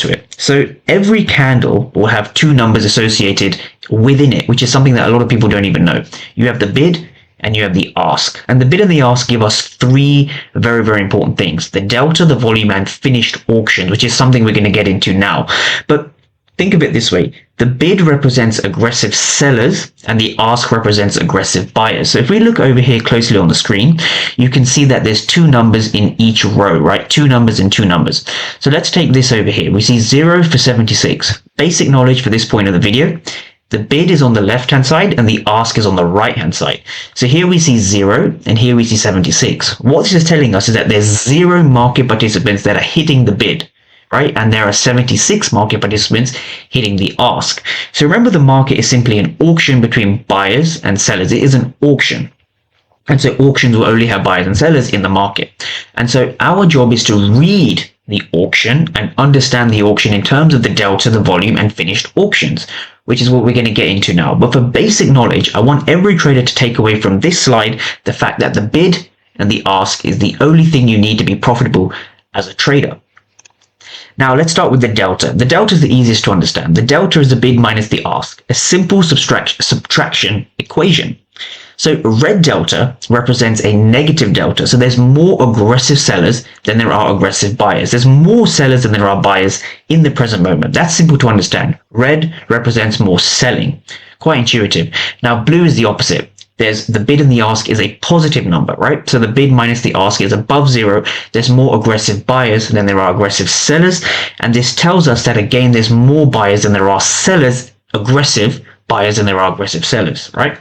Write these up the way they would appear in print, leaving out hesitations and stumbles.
to it. So every candle will have two numbers associated within it, which is something that a lot of people don't even know. You have the bid and you have the ask. And the bid and the ask give us three very, very important things: the delta, the volume, and finished auctions, which is something we're going to get into now. But think of it this way: the bid represents aggressive sellers and the ask represents aggressive buyers. So if we look over here closely on the screen, you can see that there's two numbers in each row, right? Two numbers and two numbers. So let's take this over here. We see 0 for 76. Basic knowledge for this point of the video: the bid is on the left-hand side and the ask is on the right-hand side. So here we see 0 and here we see 76. What this is telling us is that there's 0 market participants that are hitting the bid, right? And there are 76 market participants hitting the ask. So remember, the market is simply an auction between buyers and sellers. It is an auction. And so auctions will only have buyers and sellers in the market. And so our job is to read the auction and understand the auction in terms of the delta, the volume, and finished auctions, which is what we're going to get into now. But for basic knowledge, I want every trader to take away from this slide the fact that the bid and the ask is the only thing you need to be profitable as a trader. Now let's start with the delta. The delta is the easiest to understand. The delta is the bid minus the ask, a simple subtraction equation. So red delta represents a negative delta. So there's more aggressive sellers than there are aggressive buyers. There's more sellers than there are buyers in the present moment. That's simple to understand. Red represents more selling. Quite intuitive. Now blue is the opposite. There's the bid and the ask is a positive number, right? So the bid minus the ask is above 0. There's more aggressive buyers than there are aggressive sellers. And this tells us that, again, there's more buyers than there are sellers, aggressive buyers than there are aggressive sellers, right?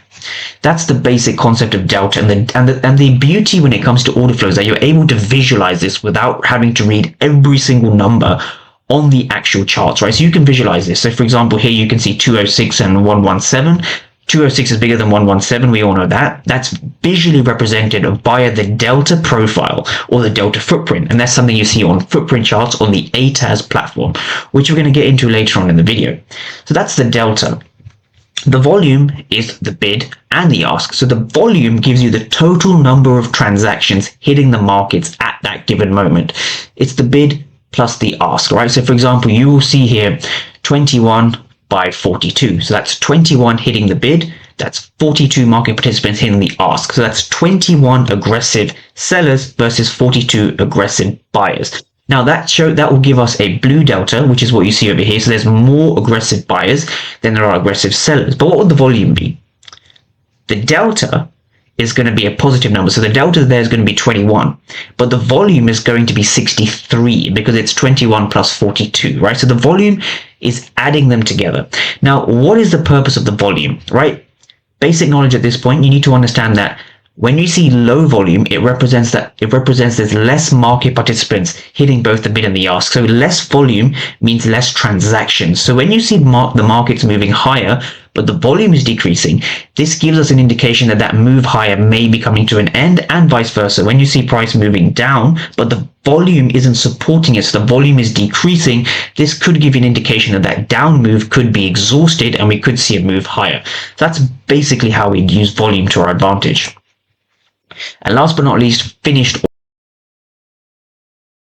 That's the basic concept of delta. And the beauty when it comes to order flows, that you're able to visualize this without having to read every single number on the actual charts, right? So you can visualize this. So for example, here you can see 206 and 117. 206 is bigger than 117, we all know that. That's visually represented via the delta profile or the delta footprint. And that's something you see on footprint charts on the ATAS platform, which we're going to get into later on in the video. So that's the delta. The volume is the bid and the ask. So the volume gives you the total number of transactions hitting the markets at that given moment. It's the bid plus the ask, right? So for example, you will see here 21 by 42. So that's 21 hitting the bid. That's 42 market participants hitting the ask. So that's 21 aggressive sellers versus 42 aggressive buyers. Now that will give us a blue delta, which is what you see over here. So there's more aggressive buyers than there are aggressive sellers. But what would the volume be? The delta is going to be a positive number. So the delta there is going to be 21, but the volume is going to be 63 because it's 21 plus 42, right? So the volume is adding them together. Now, what is the purpose of the volume, right? Basic knowledge at this point, you need to understand that when you see low volume, it represents there's less market participants hitting both the bid and the ask. So less volume means less transactions. So when you see the markets moving higher, but the volume is decreasing, this gives us an indication that that move higher may be coming to an end, and vice versa. When you see price moving down, but the volume isn't supporting it, so the volume is decreasing, this could give you an indication that that down move could be exhausted and we could see a move higher. That's basically how we use volume to our advantage. And last but not least, finished